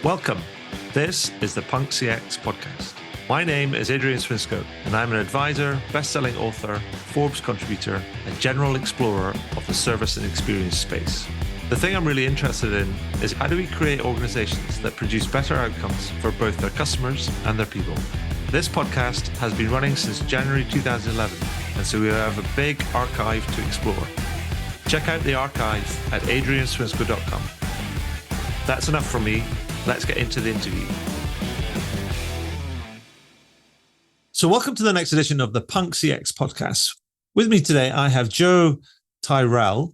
Welcome. This is the Punk CX podcast. My name is Adrian Swinscoe, and I'm an advisor, best-selling author, Forbes contributor, and general explorer of the service and experience space. The thing I'm really interested in is how do we create organizations that produce better outcomes for both their customers and their people. This podcast has been running since January 2011, and so we have a big archive to explore. Check out the archive at adrianswinscoe.com. That's enough from me. Let's get into the interview. So welcome to the next edition of the Punk CX podcast. With me today, I have Joe Tyrrell.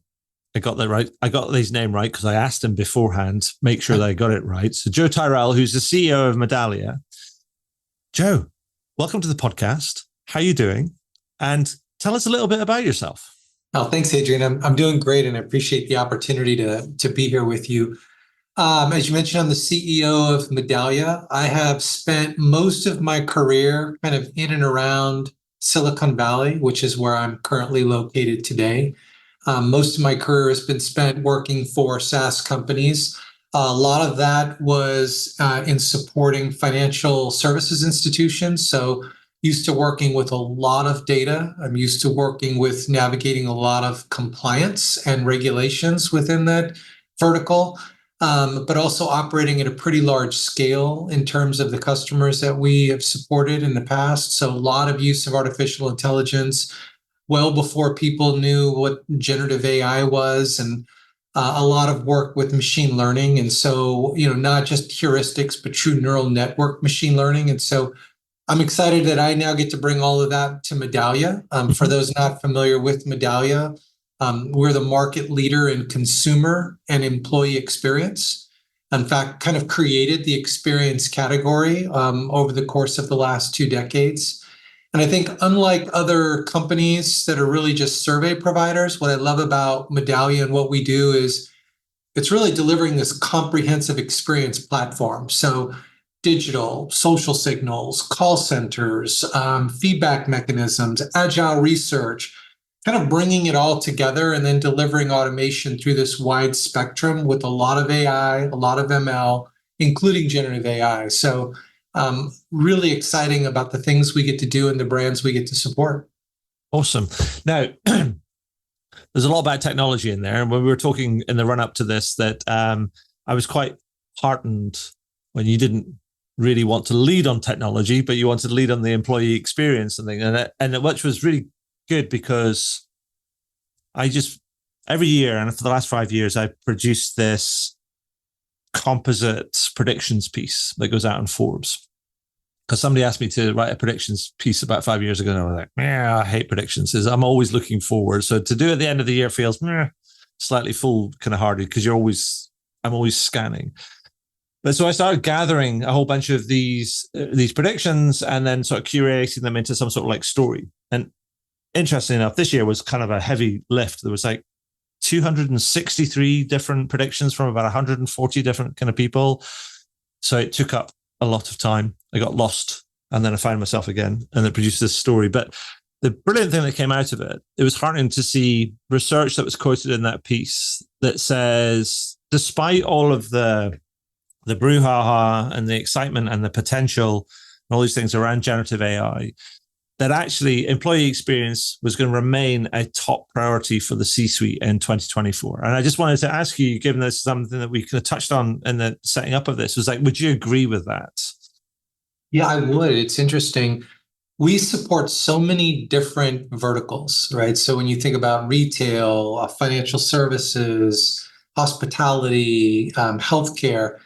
I got that right. I got his name right because I asked him beforehand, make sure that I got it right. So Joe Tyrrell, who's the CEO of Medallia. Joe, welcome to the podcast. How are you doing? And tell us a little bit about yourself. Oh, thanks, Adrian. I'm doing great, and I appreciate the opportunity to be here with you. As you mentioned, I'm the CEO of Medallia. I have spent most of my career kind of in and around Silicon Valley, which is where I'm currently located today. Most of my career has been spent working for SaaS companies. A lot of that was in supporting financial services institutions. So used to working with a lot of data. I'm used to working with navigating a lot of compliance and regulations within that vertical. But also operating at a pretty large scale in terms of the customers that we have supported in the past. So a lot of use of artificial intelligence, well before people knew what generative AI was, and a lot of work with machine learning. And so, not just heuristics, but true neural network machine learning. And so I'm excited that I now get to bring all of that to Medallia. For those not familiar with Medallia, we're the market leader in consumer and employee experience. In fact, kind of created the experience category over the course of the last 2 decades. And I think unlike other companies that are really just survey providers, what I love about Medallia and what we do is it's really delivering this comprehensive experience platform. So digital, social signals, call centers, feedback mechanisms, agile research, kind of bringing it all together and then delivering automation through this wide spectrum with a lot of AI, a lot of ML, including generative AI. So really exciting about the things we get to do and the brands we get to support. Awesome. Now, there's a lot about technology in there. And when we were talking in the run up to this, that I was quite heartened when you didn't really want to lead on technology, but you wanted to lead on the employee experience and thing, and which was really good because I just every year, and for the last 5 years, I produced this composite predictions piece that goes out in Forbes. Because somebody asked me to write a predictions piece about 5 years ago, and I was like, I hate predictions. I'm always looking forward. So to do it at the end of the year feels slightly full kind of hearted because I'm always scanning. But so I started gathering a whole bunch of these predictions and then sort of curating them into some sort of like story. And interestingly enough, this year was kind of a heavy lift. There was like 263 different predictions from about 140 different kind of people. So it took up a lot of time. I got lost and then I found myself again and then produced this story. But the brilliant thing that came out of it was heartening to see research that was quoted in that piece that says, despite all of the brouhaha and the excitement and the potential and all these things around generative AI, that actually employee experience was going to remain a top priority for the C-suite in 2024. And I just wanted to ask you, given this is something that we kind of touched on in the setting up of this, was like, would you agree with that? Yeah, I would. It's interesting. We support so many different verticals, right? So when you think about retail, financial services, hospitality, healthcare,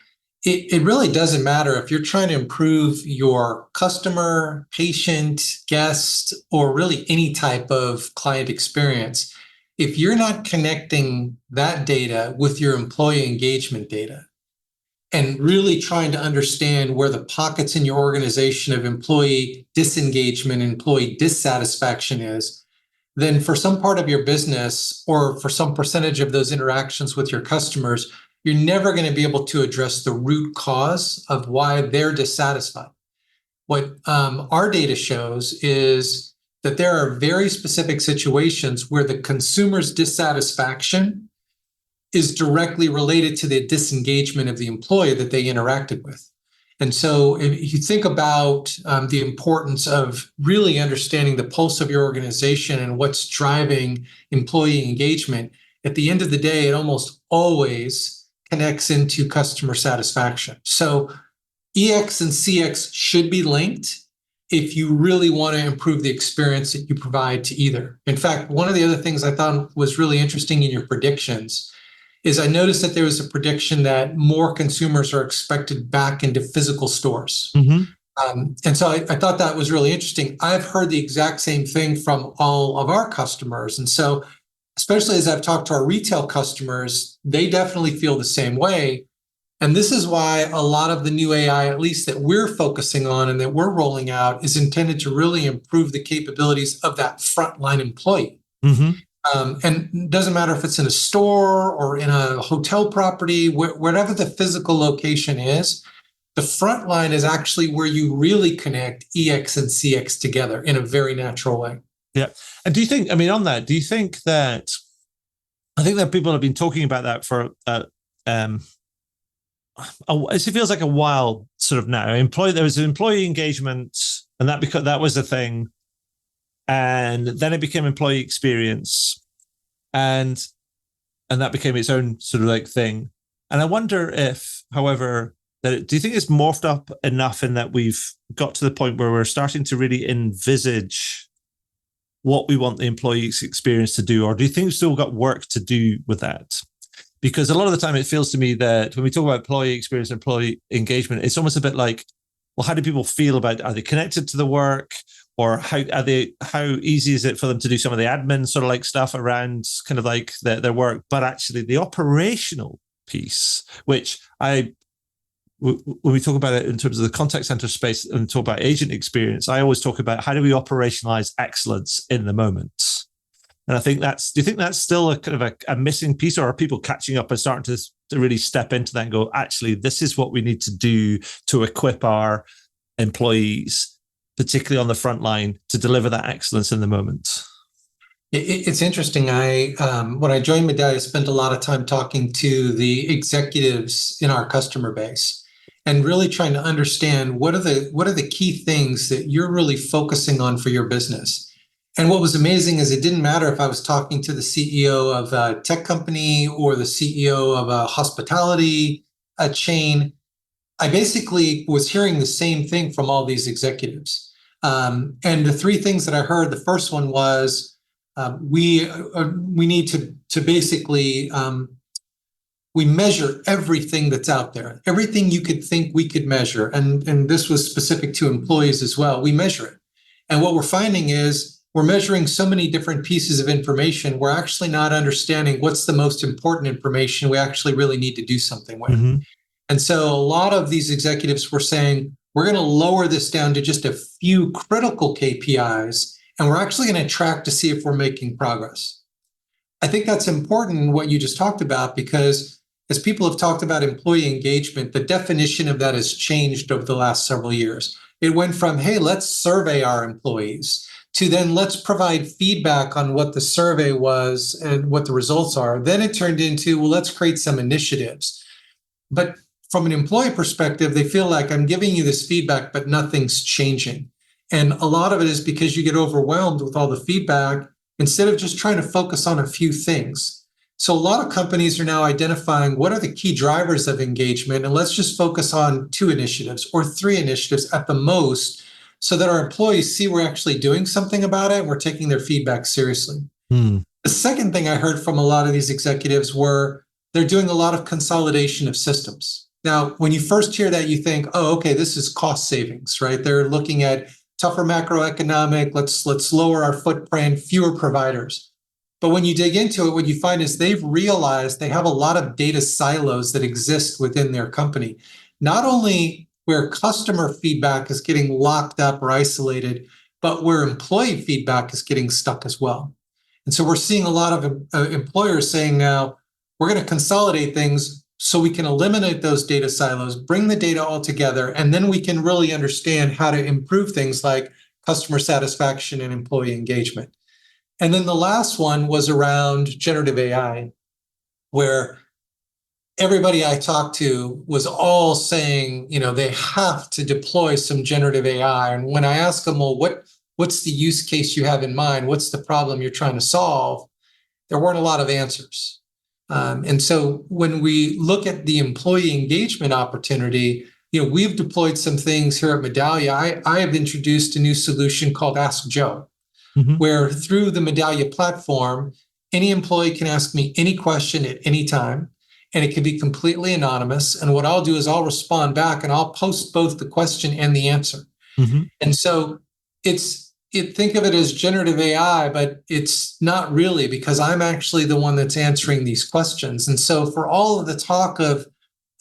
it really doesn't matter if you're trying to improve your customer, patient, guest, or really any type of client experience. If you're not connecting that data with your employee engagement data and really trying to understand where the pockets in your organization of employee disengagement, employee dissatisfaction is, then for some part of your business or for some percentage of those interactions with your customers, you're never going to be able to address the root cause of why they're dissatisfied. What our data shows is that there are very specific situations where the consumer's dissatisfaction is directly related to the disengagement of the employee that they interacted with. And so if you think about the importance of really understanding the pulse of your organization and what's driving employee engagement, at the end of the day, it almost always connects into customer satisfaction. So EX and CX should be linked if you really want to improve the experience that you provide to either. In fact, one of the other things I thought was really interesting in your predictions is I noticed that there was a prediction that more consumers are expected back into physical stores. And so I thought that was really interesting. I've heard the exact same thing from all of our customers. And so, especially as I've talked to our retail customers, they definitely feel the same way. And this is why a lot of the new AI, at least that we're focusing on and that we're rolling out, is intended to really improve the capabilities of that frontline employee. And it doesn't matter if it's in a store or in a hotel property, wherever the physical location is, the front line is actually where you really connect EX and CX together in a very natural way. Yeah. And do you think, I mean, on that, do you think that, I think that people have been talking about that for, it feels like a while sort of now. There was employee engagement, and that was a thing. And then it became employee experience, and that became its own sort of like thing. And I wonder if, however, do you think it's morphed up enough in that we've got to the point where we're starting to really envisage what we want the employee experience to do, or do you think we've still got work to do with that? Because a lot of the time it feels to me that when we talk about employee experience, employee engagement, it's almost a bit like, well, how do people feel about, are they connected to the work? Or how easy is it for them to do some of the admin sort of like stuff around kind of like their work, but actually the operational piece, which when we talk about it in terms of the contact center space and talk about agent experience, I always talk about how do we operationalize excellence in the moment. And I think do you think that's still a kind of a missing piece, or are people catching up and starting to really step into that and go, actually, this is what we need to do to equip our employees, particularly on the front line, to deliver that excellence in the moment? It's interesting. When I joined Medallia, I spent a lot of time talking to the executives in our customer base and really trying to understand what are the key things that you're really focusing on for your business. And what was amazing is it didn't matter if I was talking to the CEO of a tech company or the CEO of a hospitality chain. I basically was hearing the same thing from all these executives. And the three things that I heard, the first one was we need to basically, we measure everything that's out there, everything you could think we could measure. And this was specific to employees as well. We measure it. And what we're finding is we're measuring so many different pieces of information. We're actually not understanding what's the most important information we actually really need to do something with. And so a lot of these executives were saying, we're going to lower this down to just a few critical KPIs, and we're actually going to track to see if we're making progress. I think that's important, what you just talked about, because as people have talked about employee engagement, the definition of that has changed over the last several years. It went from, hey, let's survey our employees, to then let's provide feedback on what the survey was and what the results are. Then it turned into, well, let's create some initiatives. But from an employee perspective, they feel like I'm giving you this feedback, but nothing's changing. And a lot of it is because you get overwhelmed with all the feedback instead of just trying to focus on a few things. So a lot of companies are now identifying what are the key drivers of engagement, and let's just focus on 2 initiatives or 3 initiatives at the most, so that our employees see we're actually doing something about it and we're taking their feedback seriously. The second thing I heard from a lot of these executives were they're doing a lot of consolidation of systems. Now, when you first hear that, you think, oh, okay, this is cost savings, right? They're looking at tougher macroeconomic, let's lower our footprint, fewer providers. But when you dig into it, what you find is they've realized they have a lot of data silos that exist within their company. Not only where customer feedback is getting locked up or isolated, but where employee feedback is getting stuck as well. And so we're seeing a lot of employers saying now, we're going to consolidate things so we can eliminate those data silos, bring the data all together, and then we can really understand how to improve things like customer satisfaction and employee engagement. And then the last one was around generative AI, where everybody I talked to was all saying, they have to deploy some generative AI. And when I asked them, well, what's the use case you have in mind? What's the problem you're trying to solve? There weren't a lot of answers. And so when we look at the employee engagement opportunity, we've deployed some things here at Medallia. I have introduced a new solution called Ask Joe, where through the Medallia platform, any employee can ask me any question at any time, and it can be completely anonymous. And what I'll do is I'll respond back and I'll post both the question and the answer. And so think of it as generative AI, but it's not really, because I'm actually the one that's answering these questions. And so for all of the talk of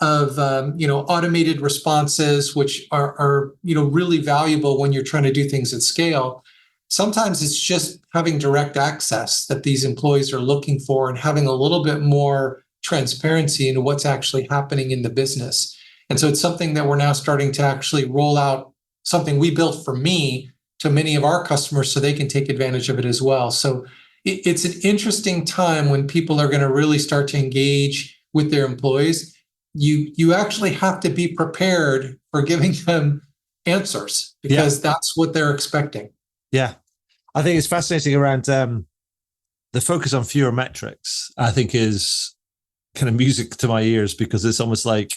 automated responses, which are really valuable when you're trying to do things at scale, sometimes it's just having direct access that these employees are looking for and having a little bit more transparency into what's actually happening in the business. And so it's something that we're now starting to actually roll out, something we built for me, to many of our customers so they can take advantage of it as well. So it's an interesting time when people are going to really start to engage with their employees. You actually have to be prepared for giving them answers, because that's what they're expecting. Yeah. I think it's fascinating around the focus on fewer metrics, I think, is kind of music to my ears, because it's almost like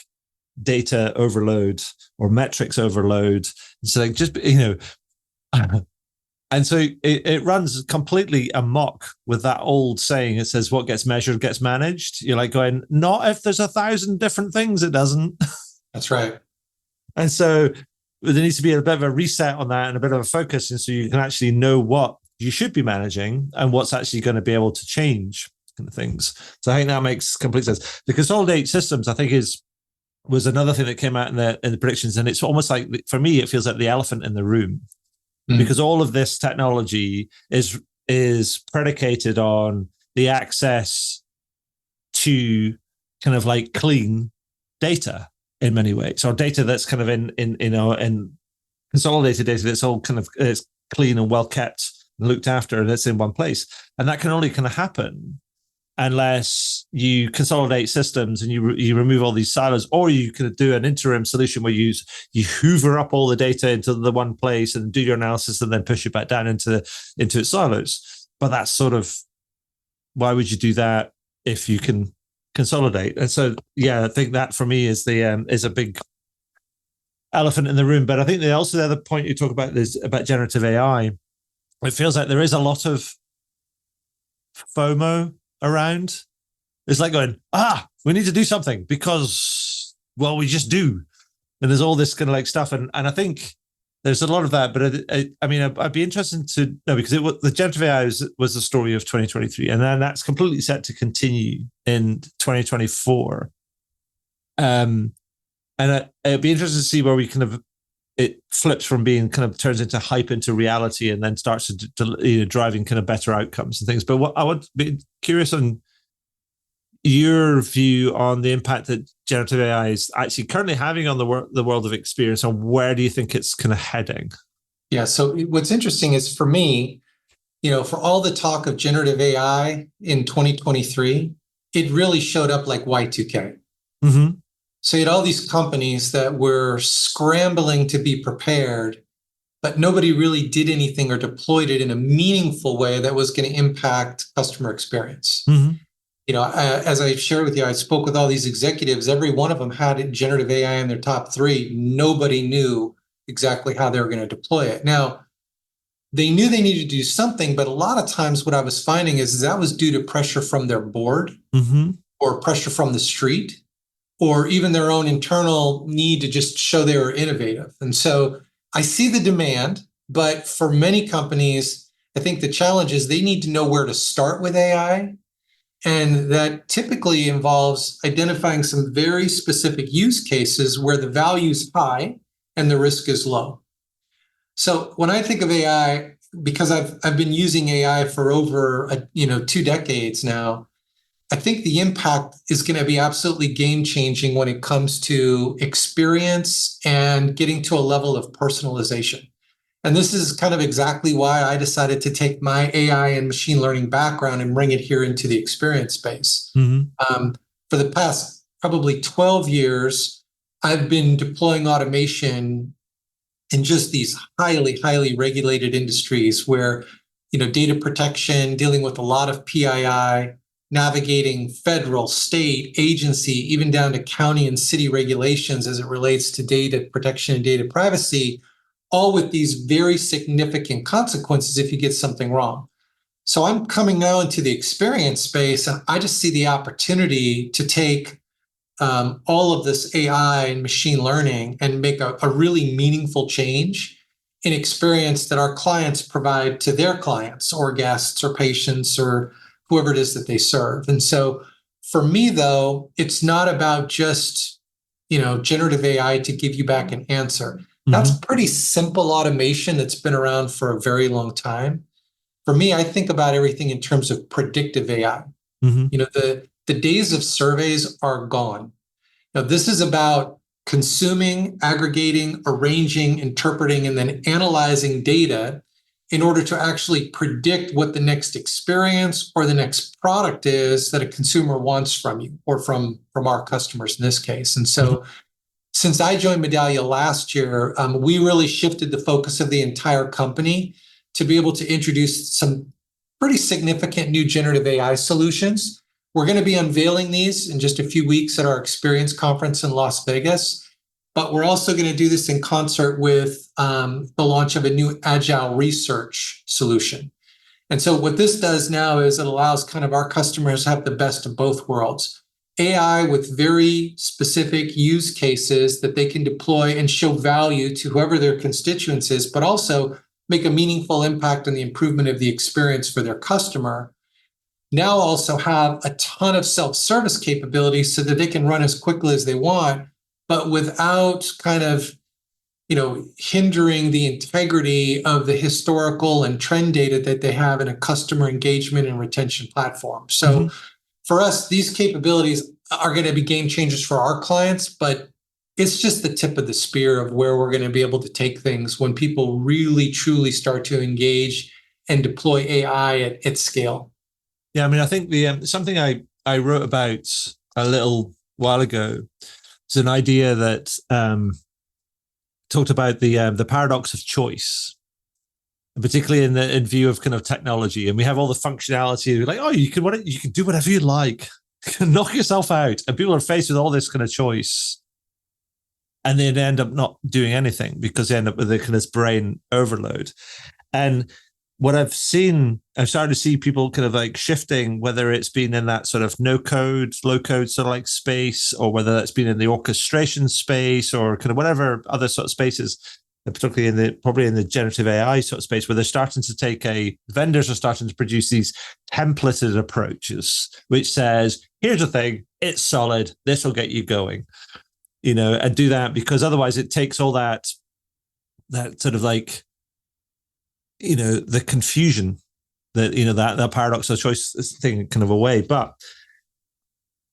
data overload or metrics overload. So like just, and so it runs completely amok with that old saying. It says, what gets measured gets managed. You're like going, not if there's 1,000 different things, it doesn't. That's right. And so there needs to be a bit of a reset on that and a bit of a focus. And so you can actually know what you should be managing and what's actually going to be able to change kind of things. So I think that makes complete sense. The consolidate systems, I think, was another thing that came out in the predictions. And it's almost like, for me, it feels like the elephant in the room. Because all of this technology is predicated on the access to kind of like clean data in many ways, or data that's kind of in consolidated data that's all kind of it's clean and well kept and looked after, and it's in one place. And that can only kind of happen unless you consolidate systems and you remove all these silos, or you can do an interim solution where you hoover up all the data into the one place and do your analysis and then push it back down into its silos. But that's sort of, why would you do that if you can consolidate? And so, I think that for me is a big elephant in the room. But I think the other point you talk about is about generative AI. It feels like there is a lot of FOMO around. It's like going, we need to do something because, well, we just do. And there's all this kind of like stuff. And I think there's a lot of that, but I'd be interested to know, because the generative AI was the story of 2023, and then that's completely set to continue in 2024. And it'd be interesting to see where we kind of, it flips from being kind of turns into hype into reality, and then starts to driving kind of better outcomes and things. But what I would be curious on your view on the impact that generative AI is actually currently having on the world of experience, and where do you think it's kind of heading? Yeah. So what's interesting is, for me, for all the talk of generative AI in 2023, it really showed up like Y2K. So you had all these companies that were scrambling to be prepared, but nobody really did anything or deployed it in a meaningful way that was going to impact customer experience. As I shared with you, I spoke with all these executives. Every one of them had generative AI in their top 3. Nobody knew exactly how they were going to deploy it. Now, they knew they needed to do something, but a lot of times what I was finding is that was due to pressure from their board, or pressure from the street, or even their own internal need to just show they were innovative. And so I see the demand, but for many companies, I think the challenge is they need to know where to start with AI. And that typically involves identifying some very specific use cases where the value is high and the risk is low. So when I think of AI, because I've been using AI for over 2 decades now, I think the impact is going to be absolutely game-changing when it comes to experience and getting to a level of personalization. And this is kind of exactly why I decided to take my AI and machine learning background and bring it here into the experience space. For the past probably 12 years, I've been deploying automation in just these highly, highly regulated industries where, data protection, dealing with a lot of PII, navigating federal, state, agency, even down to county and city regulations as it relates to data protection and data privacy, all with these very significant consequences if you get something wrong. So I'm coming now into the experience space, and I just see the opportunity to take all of this AI and machine learning and make a really meaningful change in experience that our clients provide to their clients or guests or patients or whoever it is that they serve. And so for me, though, it's not about just, generative AI to give you back an answer. That's pretty simple automation that's been around for a very long time. For me, I think about everything in terms of predictive AI. The days of surveys are gone. Now, this is about consuming, aggregating, arranging, interpreting, and then analyzing data in order to actually predict what the next experience or the next product is that a consumer wants from you or from our customers in this case. And so since I joined Medallia last year, we really shifted the focus of the entire company to be able to introduce some pretty significant new generative AI solutions. We're going to be unveiling these in just a few weeks at our Experience Conference in Las Vegas, but we're also going to do this in concert with the launch of a new agile research solution. And so what this does now is it allows kind of our customers to have the best of both worlds. AI with very specific use cases that they can deploy and show value to whoever their constituents is, but also make a meaningful impact on the improvement of the experience for their customer. Now also have a ton of self-service capabilities so that they can run as quickly as they want, but without kind of, hindering the integrity of the historical and trend data that they have in a customer engagement and retention platform. So for us, these capabilities are going to be game changers for our clients, but it's just the tip of the spear of where we're going to be able to take things when people really, truly start to engage and deploy AI at scale. Yeah, I mean, I think the something I wrote about a little while ago is an idea that talked about the paradox of choice, and particularly in view of kind of technology. And we have all the functionality, like, oh, you can do whatever you like, you can knock yourself out, and people are faced with all this kind of choice, and then end up not doing anything because they end up with a kind of this brain overload. And what I've started to see people kind of like shifting, whether it's been in that sort of no code, low code sort of like space, or whether that's been in the orchestration space or kind of whatever other sort of spaces, particularly probably in the generative AI sort of space, where they're starting to vendors are starting to produce these templated approaches, which says, here's the thing, it's solid, this will get you going, and do that, because otherwise it takes all that sort of like, the confusion that paradox of choice thing kind of away. But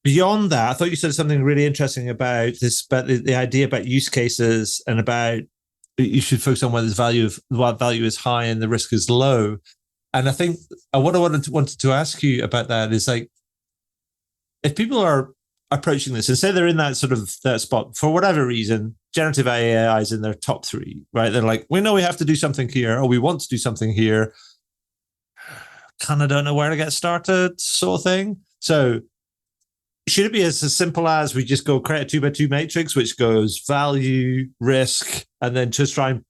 beyond that, I thought you said something really interesting about this, about the idea about use cases and about you should focus on what value is high and the risk is low. And I think what I wanted to ask you about that is, like, if people are approaching this and say they're in that sort of that spot for whatever reason, generative AI is in their top 3, right? They're like, we know we have to do something here, or we want to do something here. Kind of don't know where to get started, sort of thing. So should it be as simple as we just go create a 2x2 matrix, which goes value, risk, and then just try and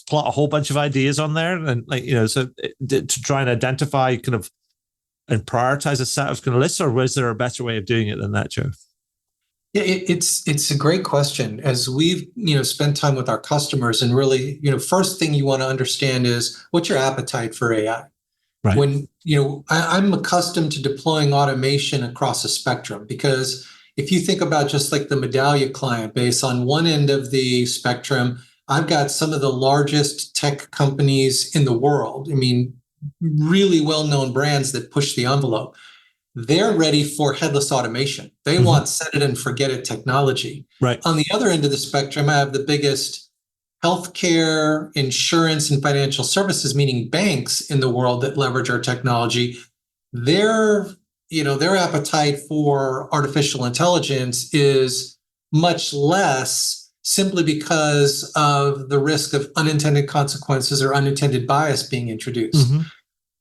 plot a whole bunch of ideas on there, and to try and identify kind of and prioritize a set of kind of lists, or was there a better way of doing it than that, Joe? Yeah, it's a great question. As we've spent time with our customers, and really, first thing you want to understand is what's your appetite for AI. Right. When I'm accustomed to deploying automation across a spectrum, because if you think about just like the Medallia client base, on one end of the spectrum, I've got some of the largest tech companies in the world. I mean, really well-known brands that push the envelope. They're ready for headless automation. They want set it and forget it technology. Right. On the other end of the spectrum, I have the biggest healthcare, insurance, and financial services, meaning banks in the world that leverage our technology. They're their appetite for artificial intelligence is much less simply because of the risk of unintended consequences or unintended bias being introduced. Mm-hmm.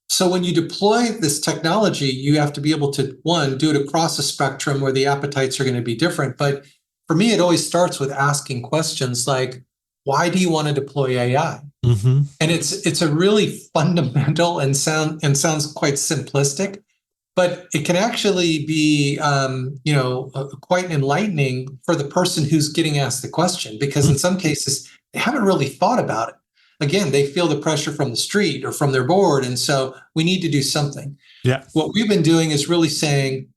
So when you deploy this technology, you have to be able to, one, do it across a spectrum where the appetites are going to be different. But for me, it always starts with asking questions like, why do you want to deploy AI? Mm-hmm. And it's a really fundamental and sounds quite simplistic, but it can actually be quite enlightening for the person who's getting asked the question, because in some cases they haven't really thought about it. Again, they feel the pressure from the street or from their board, and so we need to do something. Yeah. What we've been doing is really saying,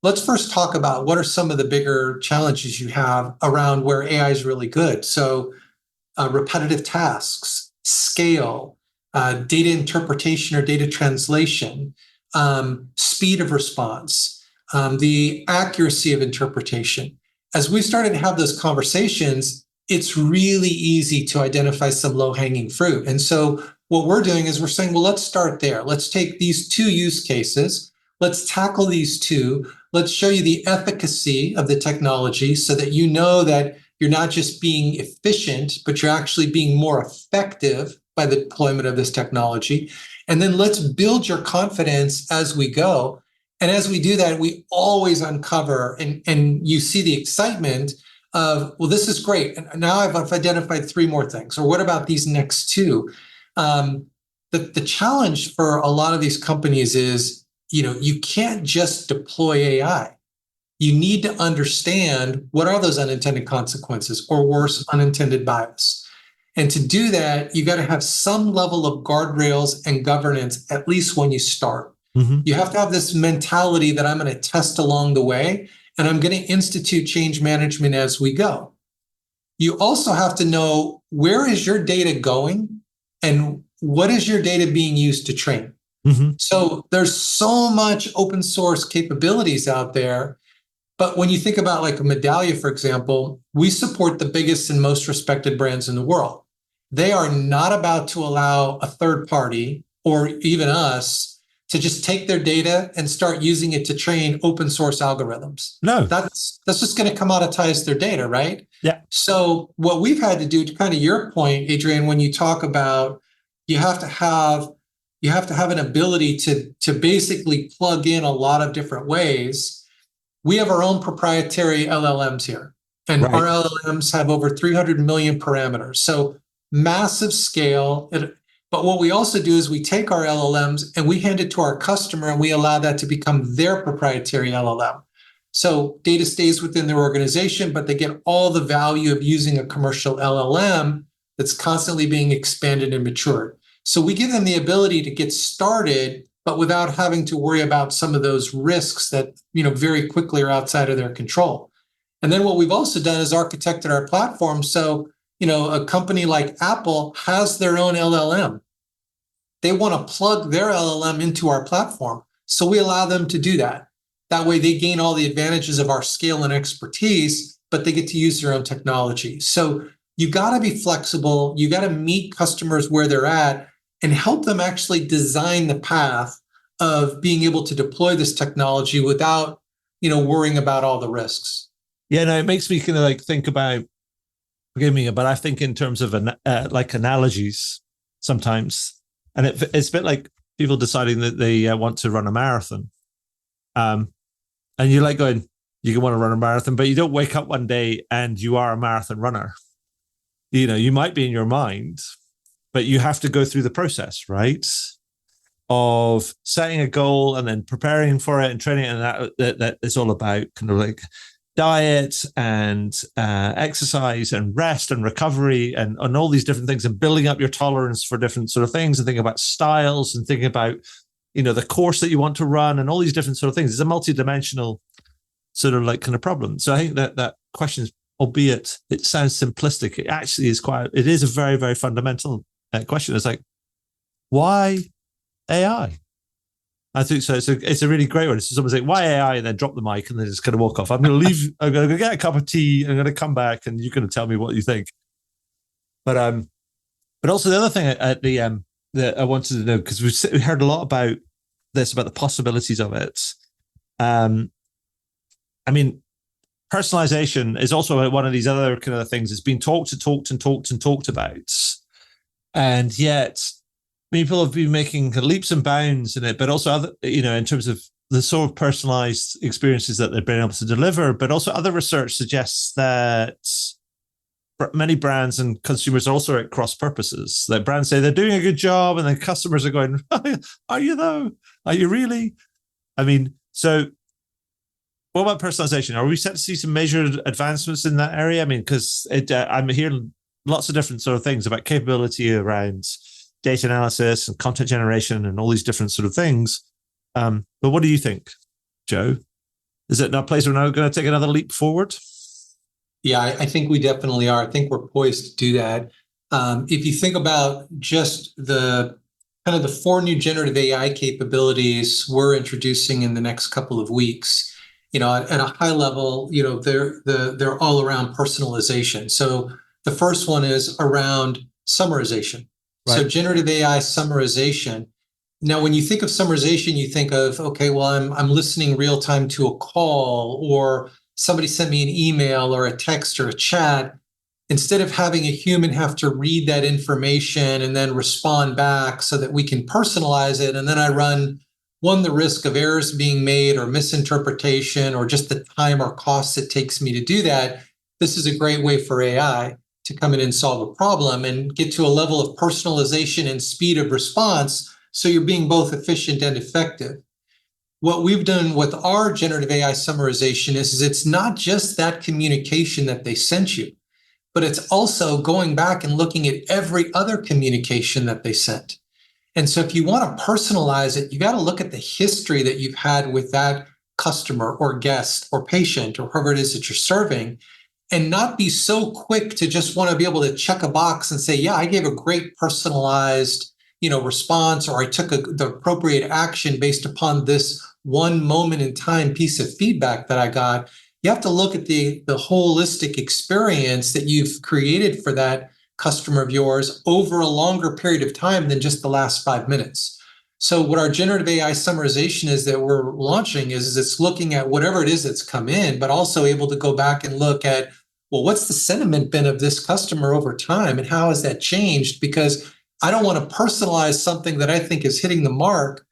let's first talk about what are some of the bigger challenges you have around where AI is really good. So repetitive tasks, scale, data interpretation or data translation, speed of response, the accuracy of interpretation. As we started to have those conversations, it's really easy to identify some low-hanging fruit. And so what we're doing is we're saying, well, let's start there. Let's take these two use cases. Let's tackle these two. Let's show you the efficacy of the technology so that you know that you're not just being efficient, but you're actually being more effective by the deployment of this technology. And then let's build your confidence as we go. And as we do that, we always uncover and you see the excitement of, well, this is great. And now I've identified three more things. Or what about these next two? The challenge for a lot of these companies is, you can't just deploy AI. You need to understand what are those unintended consequences, or worse, unintended bias. And to do that, you got to have some level of guardrails and governance, at least when you start. Mm-hmm. You have to have this mentality that I'm going to test along the way, and I'm going to institute change management as we go. You also have to know, where is your data going and what is your data being used to train? Mm-hmm. So there's so much open source capabilities out there. But when you think about like a Medallia, for example, we support the biggest and most respected brands in the world. They are not about to allow a third party or even us to just take their data and start using it to train open source algorithms. No. That's just going to commoditize their data, right? Yeah. So what we've had to do, to kind of your point, Adrian, when you talk about you have to have an ability to basically plug in a lot of different ways. We have our own proprietary LLMs here, and right. Our LLMs have over 300 million parameters. So massive scale. But what we also do is we take our LLMs and we hand it to our customer, and we allow that to become their proprietary LLM. So data stays within their organization, but they get all the value of using a commercial LLM that's constantly being expanded and matured. So we give them the ability to get started, but without having to worry about some of those risks that, very quickly are outside of their control. And then what we've also done is architected our platform. So, a company like Apple has their own LLM. They want to plug their LLM into our platform. So we allow them to do that. That way they gain all the advantages of our scale and expertise, but they get to use their own technology. So you got to be flexible. You got to meet customers where they're at and help them actually design the path of being able to deploy this technology without, worrying about all the risks. Yeah, no, it makes me kind of like think about, forgive me, but I think in terms of like analogies sometimes, and it's a bit like people deciding that they want to run a marathon. And you're like going, you can want to run a marathon, but you don't wake up one day and you are a marathon runner. You might be in your mind, but you have to go through the process, right? Of setting a goal and then preparing for it and training. And that is all about kind of like diet and exercise and rest and recovery and all these different things, and building up your tolerance for different sort of things, and thinking about styles and thinking about, the course that you want to run and all these different sort of things. It's a multidimensional sort of like kind of problem. So I think that question is, albeit it sounds simplistic, it actually is it is a very, very fundamental question. It's like, why AI? I think so. It's a really great one. It's someone saying, why AI? And then drop the mic and then just kind of walk off. I'm going to leave. I'm going to go get a cup of tea. I'm going to come back and you're going to tell me what you think. But also the other thing that I wanted to know, because we heard a lot about this, about the possibilities of it. Um, I mean, personalization is also one of these other kind of things. It's been talked about, and yet people have been making leaps and bounds in it, but also other, in terms of the sort of personalized experiences that they've been able to deliver. But also other research suggests that many brands and consumers are also at cross purposes. That brands say they're doing a good job, and then customers are going, "Are you though? Are you really?" I mean, so what about personalization? Are we set to see some measured advancements in that area? I mean, because I'm hearing lots of different sort of things about capability around data analysis and content generation and all these different sort of things. But what do you think, Joe? Is it a place we're now going to take another leap forward? Yeah, I think we definitely are. I think we're poised to do that. If you think about just the kind of the 4 new generative AI capabilities we're introducing in the next couple of weeks, at a high level, they're all around personalization. So the first one is around summarization. Right. So generative AI summarization. Now, when you think of summarization, you think of, okay, well, I'm listening real time to a call, or somebody sent me an email or a text or a chat. Instead of having a human have to read that information and then respond back so that we can personalize it, and then I run the risk of errors being made or misinterpretation or just the time or cost it takes me to do that. This is a great way for AI to come in and solve a problem and get to a level of personalization and speed of response, so you're being both efficient and effective. What we've done with our generative AI summarization is it's not just that communication that they sent you, but it's also going back and looking at every other communication that they sent. And so if you want to personalize it, you got to look at the history that you've had with that customer or guest or patient or whoever it is that you're serving, and not be so quick to just want to be able to check a box and say, yeah, I gave a great personalized response, or I took the appropriate action based upon this one moment in time piece of feedback that I got. You have to look at the holistic experience that you've created for that customer of yours over a longer period of time than just the last 5 minutes. So what our generative AI summarization is that we're launching is it's looking at whatever it is that's come in, but also able to go back and look at, well, what's the sentiment been of this customer over time, and how has that changed? Because I don't want to personalize something that I think is hitting the mark,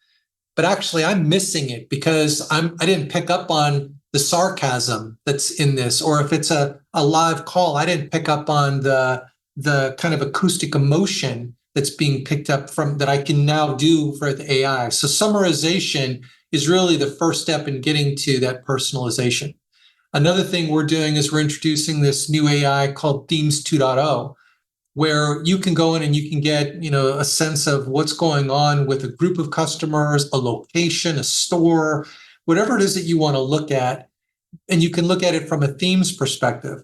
but actually I'm missing it because I didn't pick up on the sarcasm that's in this, or if it's a live call, I didn't pick up on the kind of acoustic emotion that's being picked up from that I can now do for the AI. So summarization is really the first step in getting to that personalization. Another thing we're doing is we're introducing this new AI called Themes 2.0, where you can go in and you can get, a sense of what's going on with a group of customers, a location, a store, whatever it is that you want to look at, and you can look at it from a themes perspective.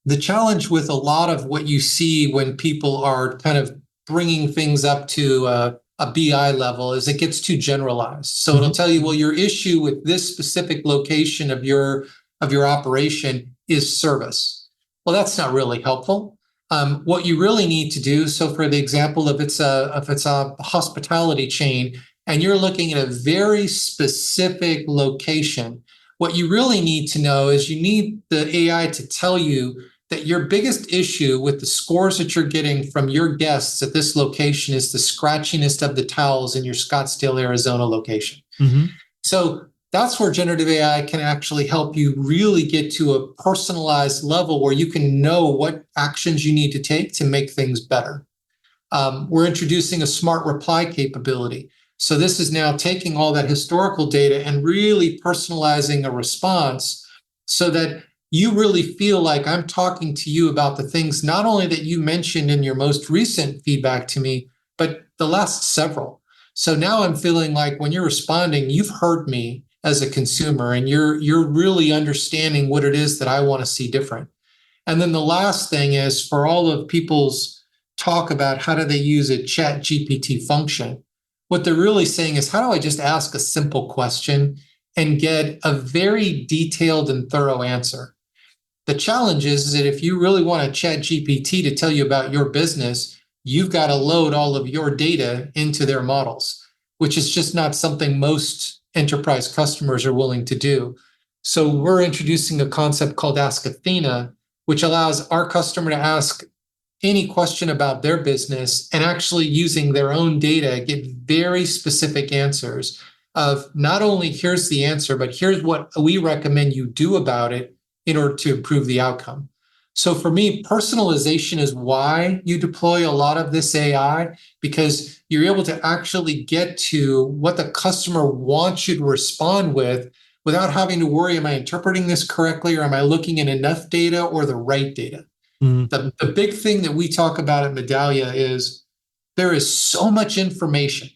The challenge with a lot of what you see when people are kind of bringing things up to a BI level is it gets too generalized. So it'll tell you, well, your issue with this specific location of your operation is service. Well, that's not really helpful. What you really need to do, so for the example, if it's a hospitality chain and you're looking at a very specific location, what you really need to know is you need the AI to tell you that your biggest issue with the scores that you're getting from your guests at this location is the scratchiness of the towels in your Scottsdale, Arizona location. Mm-hmm. So that's where generative AI can actually help you really get to a personalized level where you can know what actions you need to take to make things better. We're introducing a smart reply capability. So this is now taking all that historical data and really personalizing a response so that you really feel like I'm talking to you about the things not only that you mentioned in your most recent feedback to me, but the last several. So now I'm feeling like when you're responding, you've heard me as a consumer, and you're really understanding what it is that I want to see different. And then the last thing is, for all of people's talk about how do they use a chat GPT function, what they're really saying is, how do I just ask a simple question and get a very detailed and thorough answer? The challenge is that if you really want a chat GPT to tell you about your business, you've got to load all of your data into their models, which is just not something most enterprise customers are willing to do. So we're introducing a concept called Ask Athena, which allows our customer to ask any question about their business and actually using their own data, get very specific answers of not only here's the answer, but here's what we recommend you do about it in order to improve the outcome. So for me, personalization is why you deploy a lot of this AI, because you're able to actually get to what the customer wants you to respond with without having to worry, am I interpreting this correctly, or am I looking at enough data or the right data? The big thing that we talk about at Medallia is there is so much information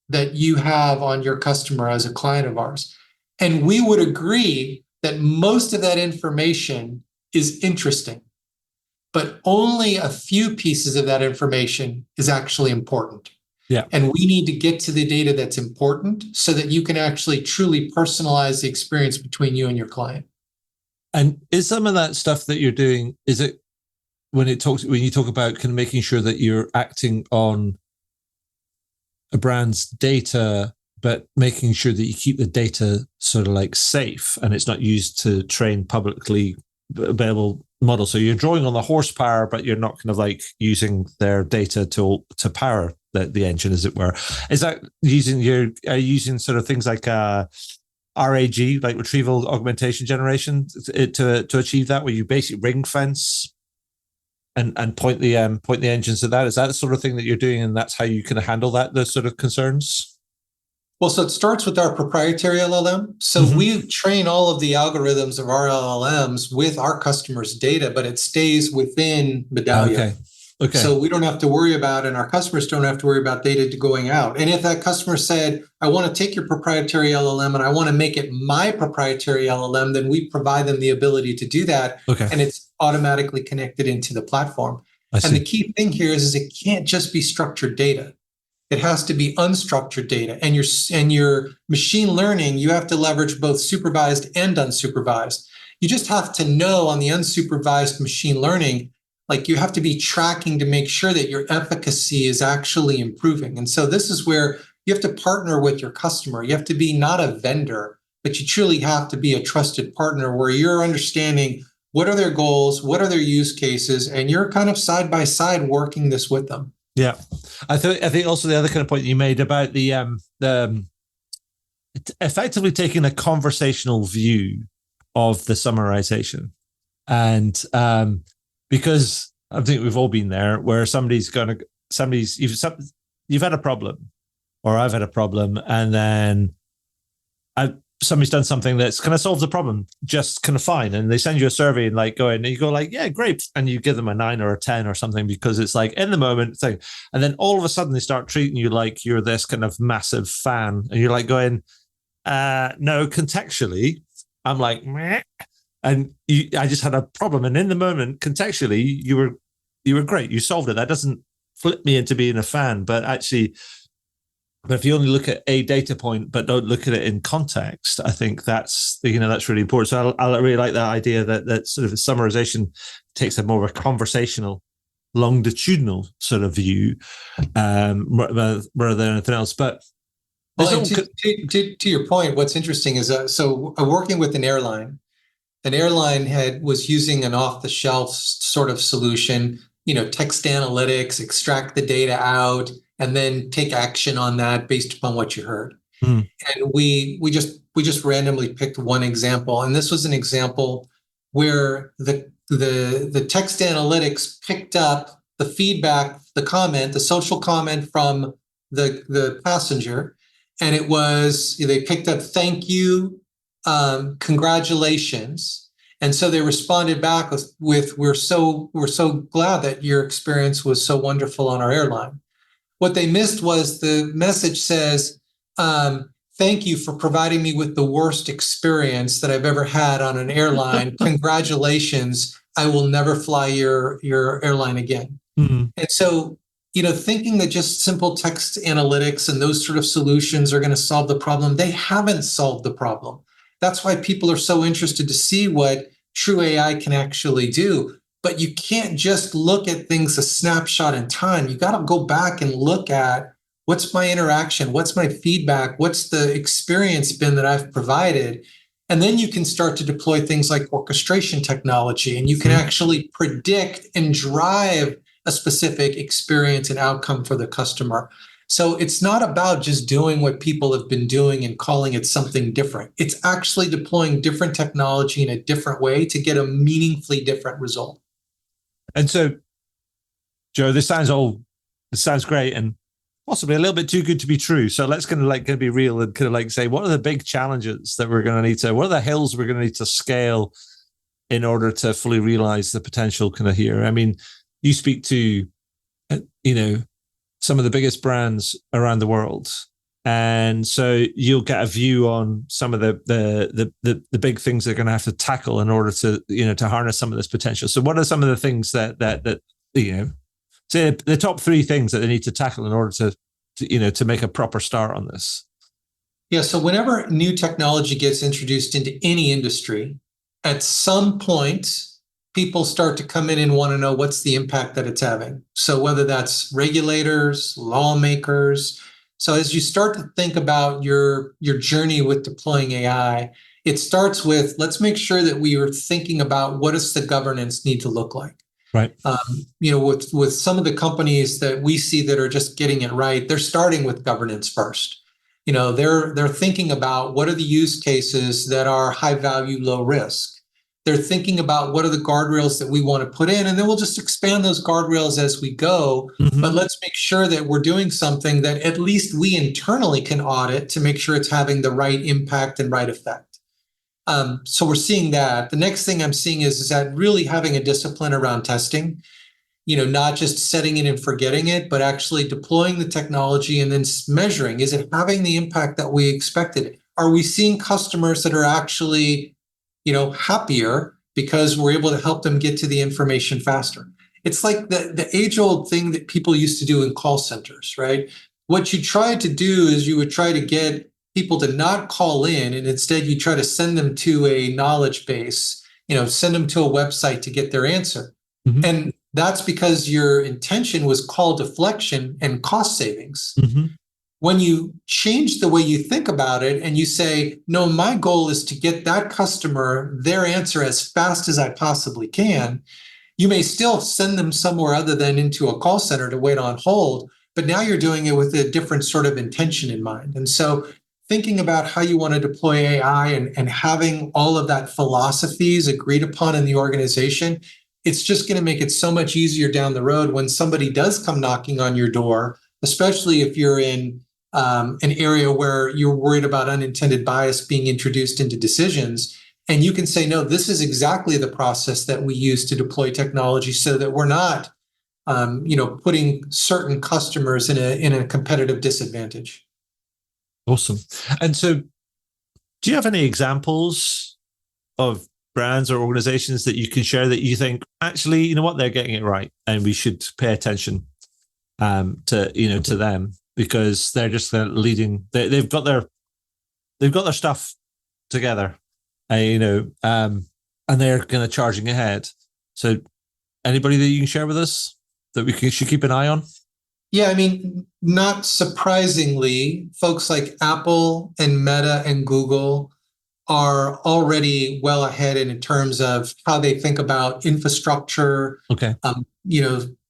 that you have on your customer as a client of ours. And we would agree that most of that information is interesting, but only a few pieces of that information is actually important. Yeah. And we need to get to the data that's important so that you can actually truly personalize the experience between you and your client. And is some of that stuff that you're doing, is it when you talk about kind of making sure that you're acting on a brand's data, but making sure that you keep the data sort of like safe and it's not used to train publicly available models? So you're drawing on the horsepower, but you're not kind of like using their data to power the engine, as it were. Is that using sort of things like RAG, like retrieval augmentation generation, to achieve that, where you basically ring fence and point the engines to that? Is that the sort of thing that you're doing, and that's how you can handle those sort of concerns? Well, so it starts with our proprietary LLM. So we train all of the algorithms of our LLMs with our customers' data, but it stays within Medallia. Okay. So we don't have to worry about, and our customers don't have to worry about data going out. And if that customer said, I want to take your proprietary LLM and I want to make it my proprietary LLM, then we provide them the ability to do that. Okay. And it's automatically connected into the platform. And the key thing here is it can't just be structured data. It has to be unstructured data. And your machine learning, you have to leverage both supervised and unsupervised. You just have to know on the unsupervised machine learning, like you have to be tracking to make sure that your efficacy is actually improving. And so this is where you have to partner with your customer. You have to be not a vendor, but you truly have to be a trusted partner where you're understanding what are their goals, what are their use cases, and you're kind of side by side working this with them. Yeah, I think also the other kind of point you made about the effectively taking a conversational view of the summarization, and because I think we've all been there, where you've had a problem, or I've had a problem, and then somebody's done something that's kind of solved the problem just kind of fine, and they send you a survey and like and you go like, yeah, great, and you give them a 9 or a 10 or something because it's like in the moment thing, and then all of a sudden they start treating you like you're this kind of massive fan, and you're like going, no, contextually I'm like meh. And I just had a problem, and in the moment contextually you were great, you solved it. That doesn't flip me into being a fan, but if you only look at a data point but don't look at it in context, I think that's really important. So I really like that idea that sort of summarization takes a more of a conversational, longitudinal sort of view rather than anything else. But to your point, what's interesting is so I'm working with an airline. An airline was using an off-the-shelf sort of solution, text analytics, extract the data out, and then take action on that based upon what you heard. And we just randomly picked one example, and this was an example where the text analytics picked up the feedback, the social comment from the passenger, and they picked up thank you, congratulations. And so they responded back with we're so glad that your experience was so wonderful on our airline. What they missed was the message says, thank you for providing me with the worst experience that I've ever had on an airline. Congratulations. I will never fly your airline again. And so, thinking that just simple text analytics and those sort of solutions are going to solve the problem, they haven't solved the problem. That's why people are so interested to see what true AI can actually do. But you can't just look at things a snapshot in time. You got to go back and look at What's my interaction? What's my feedback? What's the experience been that I've provided? And then you can start to deploy things like orchestration technology, and you can actually predict and drive a specific experience and outcome for the customer. So it's not about just doing what people have been doing and calling it something different. It's actually deploying different technology in a different way to get a meaningfully different result. And so, Joe, this sounds great and possibly a little bit too good to be true. So let's kind of be real and kind of like say, what are the big challenges that we're going to need to, what are the hills we're going to need to scale in order to fully realize the potential kind of here? I mean, you speak to, some of the biggest brands around the world. And so you'll get a view on some of the big things they're going to have to tackle in order to, to harness some of this potential. So what are some of the things that say the top three things that they need to tackle in order to make a proper start on this? Yeah. So whenever new technology gets introduced into any industry, at some point, people start to come in and want to know what's the impact that it's having. So whether that's regulators, lawmakers. So as you start to think about your journey with deploying AI, it starts with, let's make sure that we are thinking about what does the governance need to look like. Right. With some of the companies that we see that are just getting it right, they're starting with governance first. They're thinking about what are the use cases that are high value, low risk. They're thinking about what are the guardrails that we want to put in, and then we'll just expand those guardrails as we go. Mm-hmm. But let's make sure that we're doing something that at least we internally can audit to make sure it's having the right impact and right effect. So we're seeing that. The next thing I'm seeing is that really having a discipline around testing, not just setting it and forgetting it, but actually deploying the technology and then measuring, is it having the impact that we expected? Are we seeing customers that are actually happier because we're able to help them get to the information faster? It's like the age-old thing that people used to do in call centers, right? What you tried to do is you would try to get people to not call in, and instead you try to send them to a knowledge base, send them to a website to get their answer. Mm-hmm. And that's because your intention was call deflection and cost savings. Mm-hmm. When you change the way you think about it and you say, no, my goal is to get that customer their answer as fast as I possibly can, you may still send them somewhere other than into a call center to wait on hold, but now you're doing it with a different sort of intention in mind. And so thinking about how you want to deploy AI and having all of that philosophies agreed upon in the organization, it's just going to make it so much easier down the road when somebody does come knocking on your door, especially if you're in an area where you're worried about unintended bias being introduced into decisions. And you can say, no, this is exactly the process that we use to deploy technology so that we're not, putting certain customers in a competitive disadvantage. Awesome. And so do you have any examples of brands or organizations that you can share that you think, actually, you know what, they're getting it right and we should pay attention to them? Because they're just leading. They've got their stuff together, and they're kind of charging ahead. So, anybody that you can share with us that should keep an eye on? Yeah, I mean, not surprisingly, folks like Apple and Meta and Google are already well ahead in terms of how they think about infrastructure. Okay.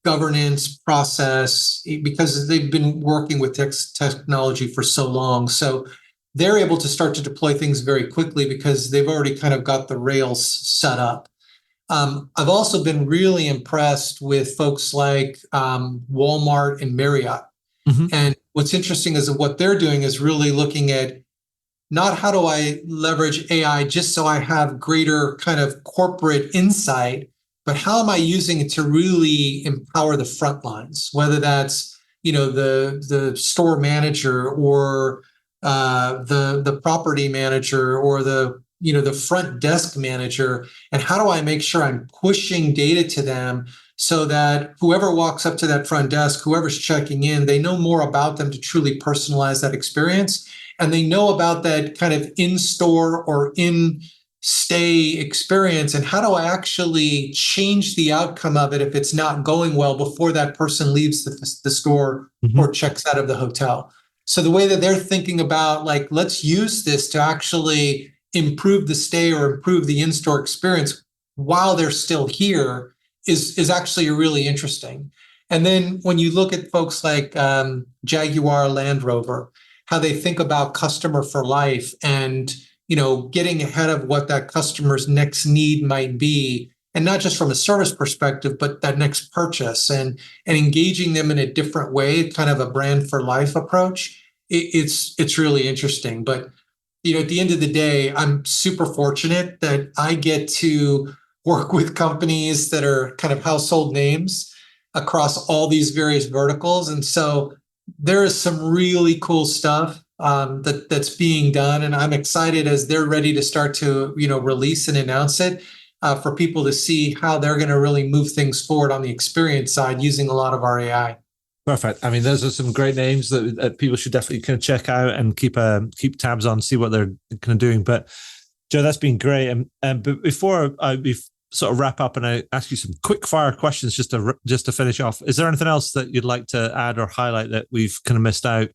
Governance process, because they've been working with technology for so long. So they're able to start to deploy things very quickly because they've already kind of got the rails set up. I've also been really impressed with folks like Walmart and Marriott. Mm-hmm. And what's interesting is that what they're doing is really looking at not how do I leverage AI just so I have greater kind of corporate insight, but how am I using it to really empower the front lines, whether that's, the store manager or the property manager or the front desk manager, and how do I make sure I'm pushing data to them so that whoever walks up to that front desk, whoever's checking in, they know more about them to truly personalize that experience. And they know about that kind of in-store or in stay experience, and how do I actually change the outcome of it if it's not going well before that person leaves the store or checks out of the hotel. So the way that they're thinking about, like, let's use this to actually improve the stay or improve the in-store experience while they're still here is actually really interesting. And then when you look at folks like Jaguar Land Rover, how they think about customer for life and, you know, getting ahead of what that customer's next need might be, and not just from a service perspective, but that next purchase, and engaging them in a different way, kind of a brand for life approach. It's really interesting. But, you know, at the end of the day, I'm super fortunate that I get to work with companies that are kind of household names across all these various verticals. And so there is some really cool stuff that's being done. And I'm excited as they're ready to start to, you know, release and announce it for people to see how they're going to really move things forward on the experience side using a lot of our AI. Perfect. I mean, those are some great names that people should definitely kind of check out and keep tabs on, see what they're kind of doing. But Joe, that's been great. And but before we sort of wrap up and I ask you some quick fire questions just to finish off, is there anything else that you'd like to add or highlight that we've kind of missed out?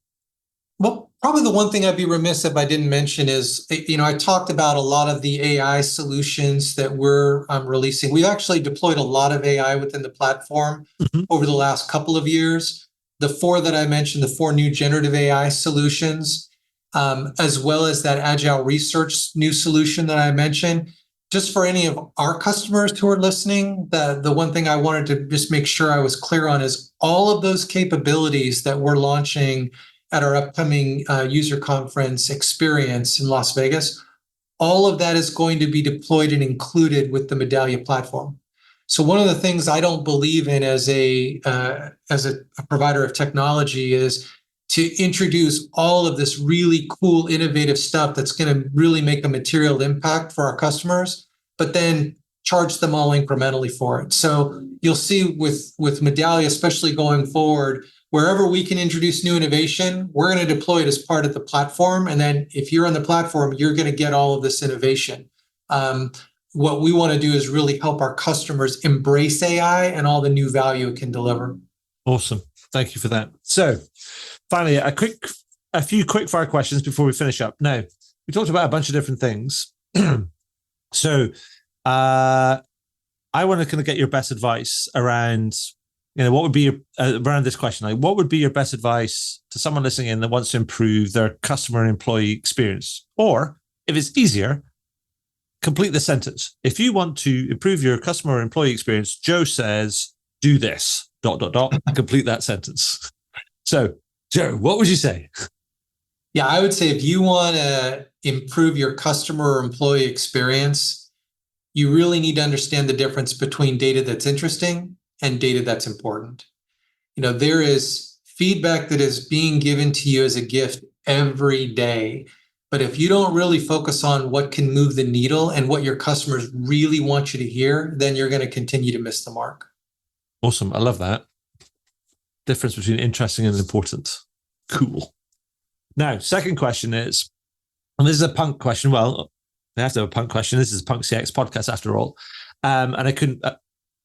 Well, probably the one thing I'd be remiss if I didn't mention is, you know, I talked about a lot of the AI solutions that we're releasing. We've actually deployed a lot of AI within the platform over the last couple of years. The four that I mentioned, the four new generative AI solutions, as well as that agile research new solution that I mentioned. Just for any of our customers who are listening, the one thing I wanted to just make sure I was clear on is all of those capabilities that we're launching at our upcoming user conference experience in Las Vegas, all of that is going to be deployed and included with the Medallia platform. So one of the things I don't believe in as a provider of technology is to introduce all of this really cool, innovative stuff that's going to really make a material impact for our customers, but then charge them all incrementally for it. So you'll see with Medallia, especially going forward, wherever we can introduce new innovation, we're going to deploy it as part of the platform. And then if you're on the platform, you're going to get all of this innovation. What we want to do is really help our customers embrace AI and all the new value it can deliver. Awesome. Thank you for that. So finally, a few quick fire questions before we finish up. Now, we talked about a bunch of different things. So I want to kind of get your best advice around, you know, what would be around this question? Like, what would be your best advice to someone listening in that wants to improve their customer and employee experience? Or if it's easier, complete the sentence. If you want to improve your customer or employee experience, Joe says, do this, ... complete that sentence. So, Joe, what would you say? Yeah, I would say if you want to improve your customer or employee experience, you really need to understand the difference between data that's interesting and data that's important. You know, there is feedback that is being given to you as a gift every day. But if you don't really focus on what can move the needle and what your customers really want you to hear, then you're going to continue to miss the mark. Awesome. I love that. Difference between interesting and important. Cool. Now, second question is, and this is a punk question. Well, I have to have a punk question. This is a Punk CX podcast after all. And I couldn't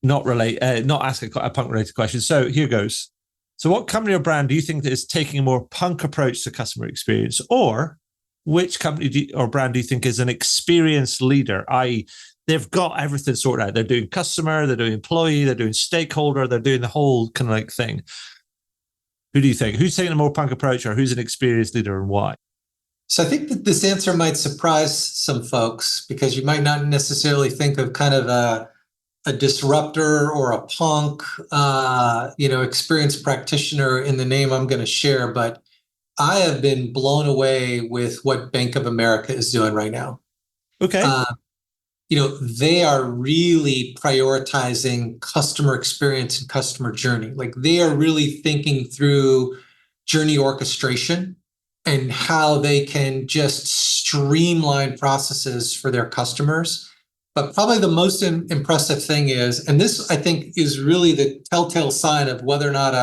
not ask a punk related question. So here goes. So what company or brand do you think that is taking a more punk approach to customer experience? Or which company or brand do you think is an experienced leader, i.e., they've got everything sorted out? They're doing customer, they're doing employee, they're doing stakeholder, they're doing the whole kind of like thing. Who do you think? Who's taking a more punk approach, or who's an experienced leader, and why? So I think that this answer might surprise some folks, because you might not necessarily think of kind of a disruptor or a punk, experienced practitioner in the name I'm going to share. But I have been blown away with what Bank of America is doing right now. Okay. They are really prioritizing customer experience and customer journey. Like, they are really thinking through journey orchestration and how they can just streamline processes for their customers. But probably the most impressive thing is, and this I think is really the telltale sign of whether or not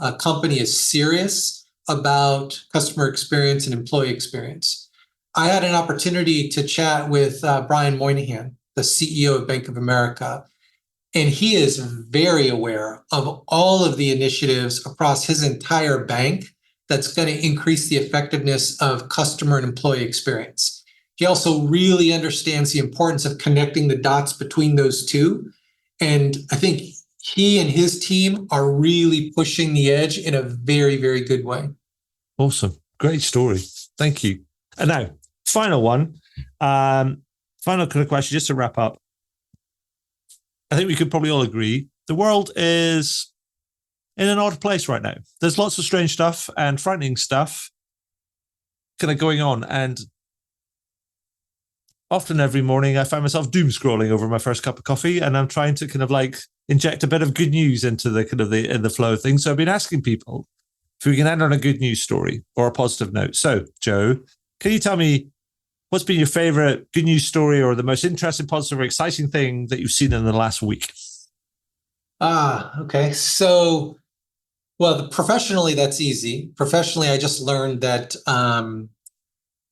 a company is serious about customer experience and employee experience. I had an opportunity to chat with Brian Moynihan, the CEO of Bank of America, and he is very aware of all of the initiatives across his entire bank that's going to increase the effectiveness of customer and employee experience. He also really understands the importance of connecting the dots between those two. And I think he and his team are really pushing the edge in a very, very good way. Awesome. Great story. Thank you. And now, final one. Final kind of question, just to wrap up. I think we could probably all agree the world is in an odd place right now. There's lots of strange stuff and frightening stuff kind of going on. And often every morning I find myself doom scrolling over my first cup of coffee, and I'm trying to kind of like inject a bit of good news into the kind of in the flow of things. So I've been asking people if we can end on a good news story or a positive note. So, Joe, can you tell me what's been your favorite good news story or the most interesting, positive, or exciting thing that you've seen in the last week? Okay. So, well, professionally, that's easy. Professionally, I just learned that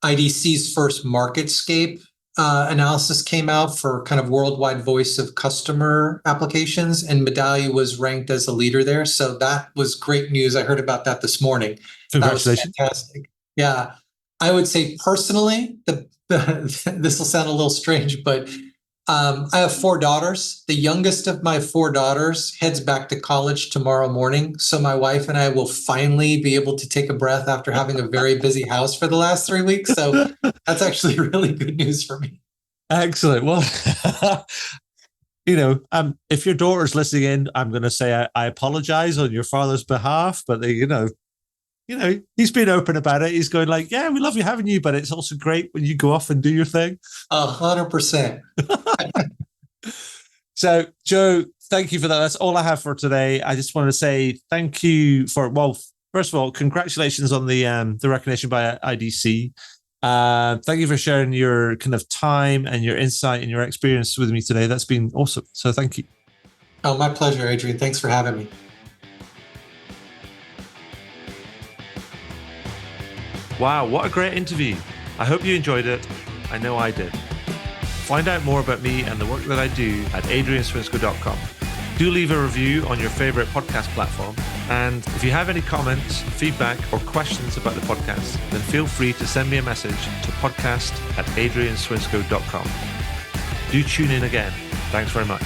IDC's first MarketScape analysis came out for kind of worldwide voice of customer applications, and Medallia was ranked as a leader there. So that was great news. I heard about that this morning. Congratulations. That was fantastic. Yeah. I would say personally, this will sound a little strange, but I have 4 daughters. The youngest of my 4 daughters heads back to college tomorrow morning. So my wife and I will finally be able to take a breath after having a very busy house for the last 3 weeks. So that's actually really good news for me. Excellent. Well, if your daughter's listening in, I'm going to say I apologize on your father's behalf, but he's been open about it. He's going like, yeah, we love you having you, but it's also great when you go off and do your thing. 100%. So, Joe, thank you for that. That's all I have for today. I just want to say thank you for, well, first of all, congratulations on the recognition by IDC. Thank you for sharing your kind of time and your insight and your experience with me today. That's been awesome. So thank you. Oh, my pleasure, Adrian. Thanks for having me. Wow, what a great interview. I hope you enjoyed it. I know I did. Find out more about me and the work that I do at adrianswinscoe.com. Do leave a review on your favorite podcast platform. And if you have any comments, feedback, or questions about the podcast, then feel free to send me a message to podcast@adrianswinscoe.com. Do tune in again. Thanks very much.